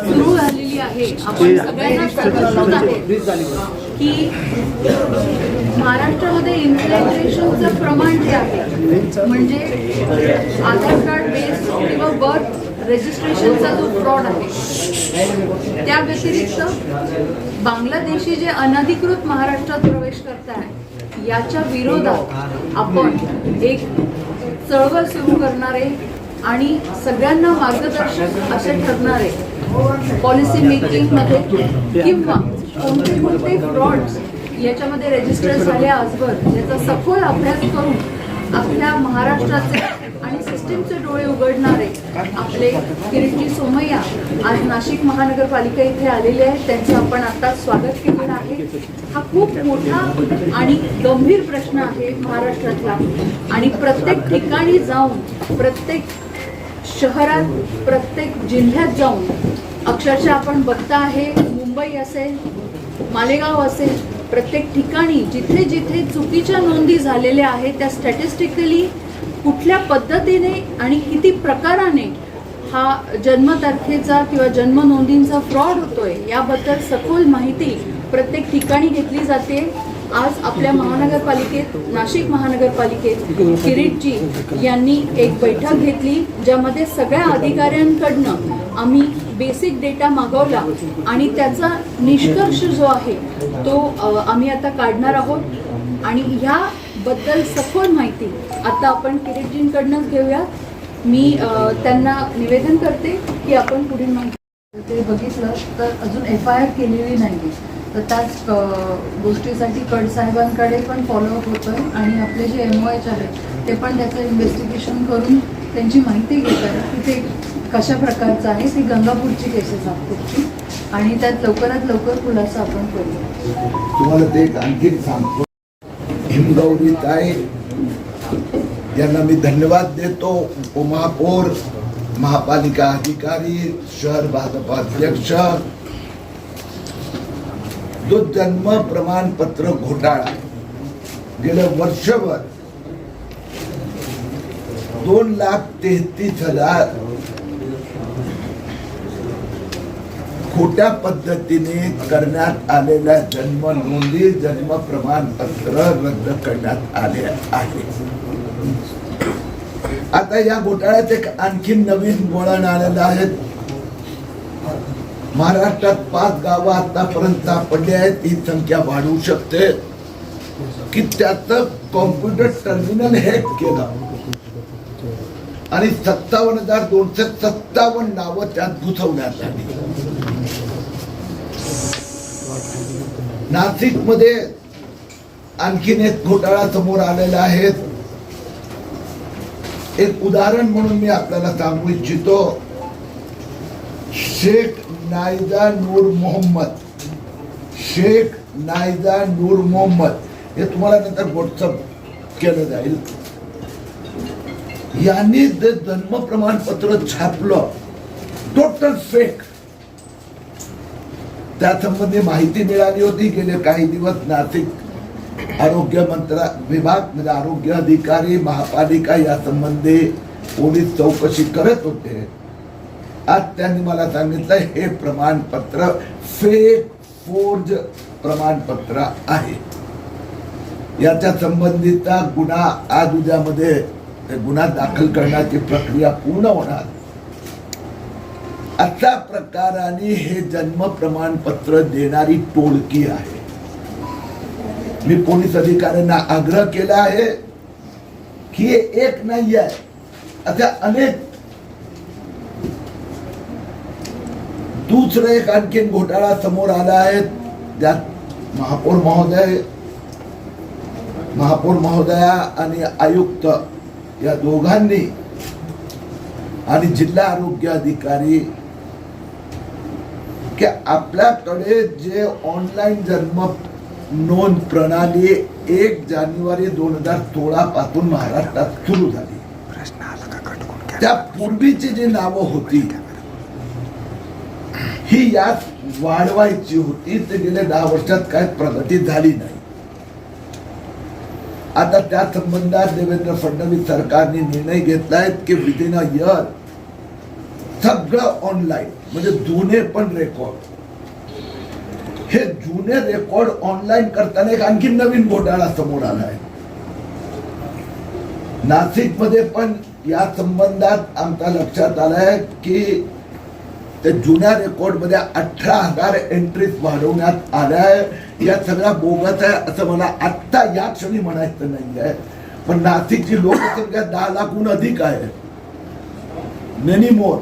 सुरू झालेली आहे. आपण सगळ्यांना सर्वश्रुत आहे की महाराष्ट्रामध्ये इन्फिल्ट्रेशनचं प्रमाण जे आहे म्हणजे आधार कार्ड बेस किंवा बर्थ रजिस्ट्रेशनचा जो फ्रॉड आहे त्या व्यतिरिक्त बांगलादेशी जे अनधिकृत महाराष्ट्रात प्रवेश करताय याच्या विरोधात आपण एक चळवळ सुरू करणारे आणि सगळ्यांना मार्गदर्शक असे ठरणारे पॉलिसी मेकिंग मध्ये किंवा कोणते फ्रॉड्स याच्यामध्ये रजिस्टर झाले आजवर याचा सखोल अभ्यास करून आपल्या महाराष्ट्राचे आणि सिस्टीमचे डोळे उघडणारे आपले किरीटजी सोमय्या आज नाशिक महानगरपालिका इथे आलेले आहेत. त्यांचं आपण आता स्वागत केलेलं आहे. हा खूप मोठा आणि गंभीर प्रश्न आहे महाराष्ट्रातला आणि प्रत्येक ठिकाणी जाऊन प्रत्येक शहरात प्रत्येक जिल्ह्यात जाऊन अक्षरशः आपण बघता आहे मुंबई असेल मालेगाव असेल प्रत्येक ठिकाणी जिथे जिथे चुकीच्या नोंदी झालेल्या आहेत त्या स्टॅटिस्टिकली कुठल्या पद्धतीने आणि किती प्रकाराने हा जन्मतारखेचा किंवा जन्म नोंदींचा फ्रॉड होतोय याबद्दल सखोल माहिती प्रत्येक ठिकाणी घेतली जाते. आज आपल्या महानगरपालिकेत नाशिक महानगरपालिकेत किरीटजी यांनी एक बैठक घेतली ज्यामध्ये सगळ्या अधिकाऱ्यांकडनं आम्ही बेसिक डेटा मागवला आणि त्याचा निष्कर्ष जो आहे तो आम्ही आता काढणार आहोत आणि ह्याबद्दल सखोल माहिती आता आपण किरीटजींकडनंच घेऊया. मी त्यांना निवेदन करते की आपण पुढील माहिती ते बघितलं तर अजून FIR केलेली नाही तर त्याच गोष्टीसाठी कड साहेबांकडे पण फॉलोअप होतोय आणि आपले जे MOH आहेत ते पण त्याचं इन्व्हेस्टिगेशन करून त्यांची माहिती घेत आहे की ते कशा प्रकारचं आहे. ती गंगापूरची केसेस नागपूरची आणि त्यात लवकरात लवकर खुलासा आपण करूया. तुम्हाला ते आणखी सांगतो हिमगौरी ताई यांना मी धन्यवाद देतो. उपमहापौर महापालिका अधिकारी शहर भाजपा अध्यक्ष जो जन्म प्रमाणपत्र घोटाळा गेलं वर्षभर 2,33,000 खोट्या पद्धतीने करण्यात आलेल्या जन्म नोंदी जन्म प्रमाणपत्र रद्द करण्यात आले आहे. आता या घोटाळ्यात एक आणखी नवीन वळण आलेलं आहे. महाराष्ट्रात 5 गावं आतापर्यंत सापडली आहेत. ही संख्या वाढू शकते की त्याचं कॉम्प्युटर टर्मिनल हॅक केलं आणि 57,257 नावं त्यात घुसवण्यात आली. नाशिक मध्ये आणखीन एक घोटाळा समोर आलेला आहे. एक उदाहरण म्हणून मी आपल्याला सांगू इच्छितो. शेख नायदा नूर मोहम्मद हे तुम्हाला नंतर व्हॉट्सअप केलं जाईल. यांनी जे जन्म प्रमाणपत्र छापलं टोटल फेक. त्यासंबंधी माहिती मिळाली होती. गेले काही दिवस नाशिक आरोग्य विभाग म्हणजे आरोग्य अधिकारी महापालिका या संबंधी पोलीस चौकशी करत होते. आज त्यांनी मला सांगितलं हे प्रमाणपत्र फेक फोर्ज प्रमाणपत्र आहे. याच्या संबंधीचा गुन्हा आज उद्यामध्ये गुन्हा दाखल करण्याची प्रक्रिया पूर्ण होणार. अशा प्रकाराने हे जन्म प्रमाणपत्र देणारी टोळकी आहे. मी पोलीस अधिकाऱ्यांना आग्रह केला आहे की हे एक नाही आहे, अशा अनेक. दुसरं एक आणखी घोटाळा समोर आला आहे. त्यात महापौर महोदया आणि आयुक्त या दोघांनी आणि जिल्हा आरोग्य अधिकारी की आपल्याकडे जे ऑनलाईन जन्म नोंद प्रणाली 1 जानेवारी 2016 पासून महाराष्ट्रात सुरू झाली. त्या पूर्वीची जी नावं होती ही यात वाढवायची होती. ते गेल्या 10 वर्षात काय प्रगती झाली नाही. आता त्या संबंधात देवेंद्र फडणवीस सरकारने निर्णय घेतलाय की विदिन अ इयर सगळं ऑनलाईन, म्हणजे जुने पण रेकॉर्ड. हे जुने रेकॉर्ड ऑनलाईन करताना एक आणखी नवीन घोटाळा समोर आलाय. नाशिक मध्ये पण या संबंधात आमच्या लक्षात आलंय की ते जुन्या रेकॉर्ड मध्ये 18,000 एंट्रीज वाढवण्यात आल्या. या सगळ्या बोगस आहे असं मला आत्ता या क्षणी म्हणायचं नाही आहे, पण नाशिकची लोकसंख्या 10 लाखहून अधिक आहे. Many more.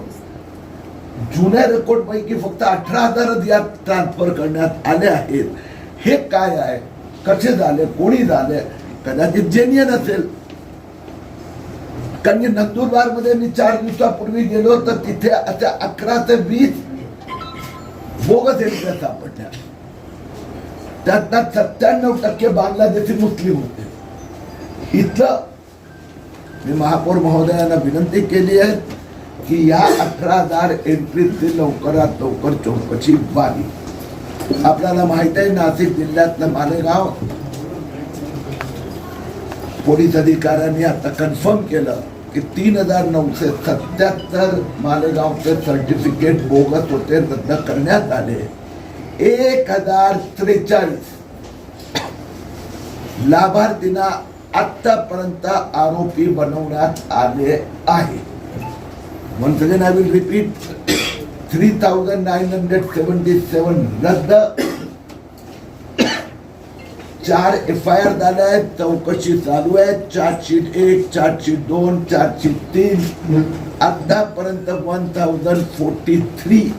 जुन्या रेकॉर्ड पैकी फक्त 18,000 यात ट्रान्सफर करण्यात आले आहेत. हे काय आहे, कसे झाले, कोणी झाले, कदाचित जेन्युइन असेल. कारण की नंदुरबार मध्ये मी 4 दिवसापूर्वी गेलो तर तिथे अशा 11 ते 20 बोगस एंट्र्या सापडल्या. त्यातला 97% बांगलादेशी मुस्लिम होते. इथं मी महापौर महोदयांना विनंती केली आहे की या 18,000 एंट्रीची लवकरात लवकर चौकशी व्हावी. आपल्याला माहित आहे नाशिक जिल्ह्यातलं मालेगाव पोलीस अधिकाऱ्यांनी आता कन्फर्म केलं की 3,977 मालेगावचे सर्टिफिकेट बोगस होते, रद्द करण्यात आले. 1,043 लाभार्थींना आतापर्यंत आरोपी बनवण्यात आले आहे. Once again I will repeat, 3,977 रद्द, 4 FIR झाल्या आहेत, चौकशी चालू आहे. Chargesheet 1, chargesheet 2, chargesheet 3. आतापर्यंत 1,043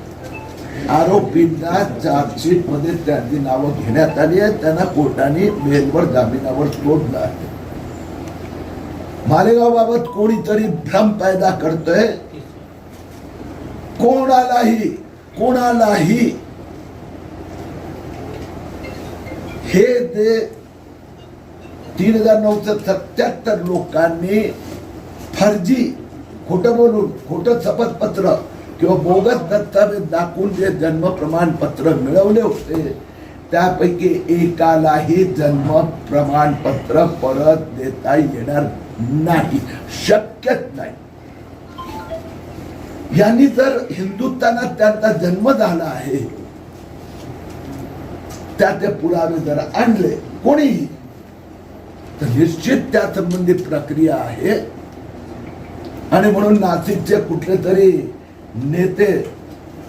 आरोपींना चार्जशीट मध्ये त्यांची नावं घेण्यात आली आहेत. त्यांना कोर्टाने बेलवर जामिनावर सोडलं आहे. मालेगाव बाबत कोणीतरी भ्रम पैदा करतोय. कोणालाही हे जे 3,977 लोकांनी फर्जी, खोटं बोलून, खोटं शपथपत्र किंवा बोगस दस्तावेज दाखवून जे जन्म प्रमाणपत्र मिळवले होते त्यापैकी एकालाही जन्म प्रमाणपत्र परत देता येणार नाही, शक्यच नाही. यांनी जर हिंदुस्थानात त्यांचा जन्म झाला आहे त्याचे पुरावे जर आणले कोणीही तर निश्चित त्या संबंधित प्रक्रिया आहे. आणि म्हणून नाशिकचे कुठले तरी नेते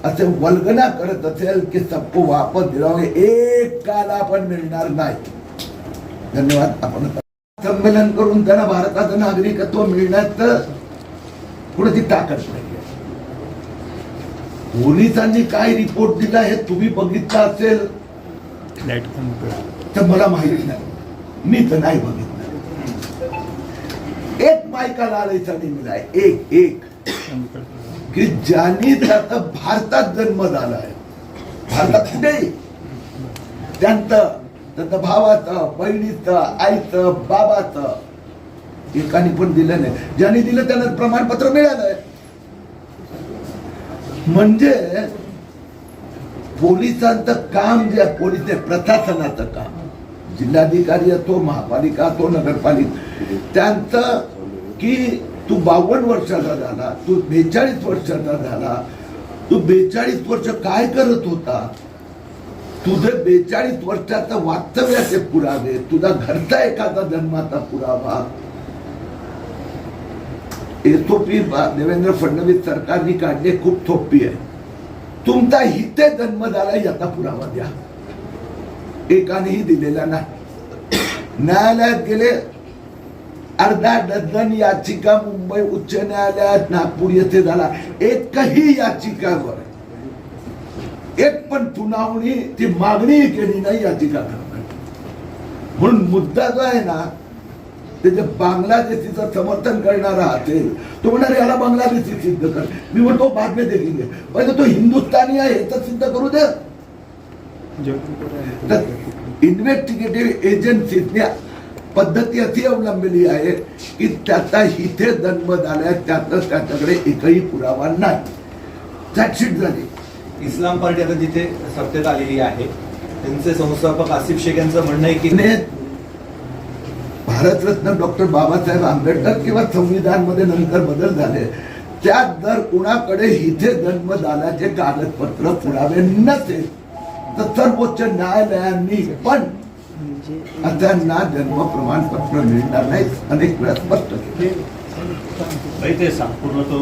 असे वल्गना करत असेल की सबको वापस दिलावे, एक काला पण मिळणार नाही. धन्यवाद. आपण संमेलन करून त्यांना भारताचं नागरिकत्व मिळण्यात कुणाची ताकद नाही. पोलिसांनी काय रिपोर्ट दिला हे तुम्ही बघितलं असेल तर मला माहिती नाही, मी तर नाही बघितलं. एक बायका लालायचा मिळाय, एक की ज्यांनी त्याचा भारतात जन्म झाला आहे, भारतात कुठेही त्यांचं भावाचं, बहिणीचं, आईचं, बाबाचं एकाने पण दिलं नाही. ज्यांनी दिलं त्यांना प्रमाणपत्र मिळालंय. म्हणजे पोलिसांचं काम जे आहे, पोलीस प्रशासनाचं काम, जिल्हाधिकारी असो, महापालिका असो, नगरपालिका, त्यांचं की तू 52 वर्षाचा झाला, तू 42 वर्षाचा झाला, तू 42 वर्ष काय करत होता, तुझे 42 वर्षाचं वास्तव्याचे पुरावे, तुझा घरचा एखादा जन्माचा पुरावा. एसओपी देवेंद्र फडणवीस सरकारने काढले, खूप सोपी आहे. तुमचा इथे जन्म झाला याचा पुरावा द्या. एकानेही दिलेला नाही. न्यायालयात गेले, अर्धा डझन याचिका मुंबई उच्च न्यायालयात, नागपूर येथे झाला. एकही याचिकावर एक पण सुनावणी ती मागणी केली नाही याचिका करणार. म्हणून मुद्दा जो आहे ना, ते जे बांगलादेशीचं समर्थन करणारा असेल तो म्हणणार याला बांगलादेशी सिद्ध कर. मी म्हणतो बाद में देखेंगे, पहिले तो हिंदुस्थानी आहे हे तर सिद्ध करू दे. इन्व्हेस्टिगेटिव्ह एजन्सीने पद्धती अशी अवलंबलेली आहे की त्याचा इथे जन्म झालाय त्यातच त्याच्याकडे एकही पुरावा नाही. चार्जशीट झाली. इस्लाम पार्टी आता जिथे सत्तेत आलेली आहे त्यांचे संस्थापक आसिफ शेख यांचं म्हणणं आहे की भारतरत्न डॉक्टर बाबासाहेब आंबेडकर किंवा संविधान मध्ये नंतर बदल झाले त्यात जर कुणाकडे इथे जन्म झाल्याचे कागदपत्र पुरावे नसेल तर सर्वोच्च न्यायालयांनी पण त्यांना जन्म प्रमाणपत्र मिळणार नाही अनेक वेळा स्पष्ट केले. ते संपूर्ण तो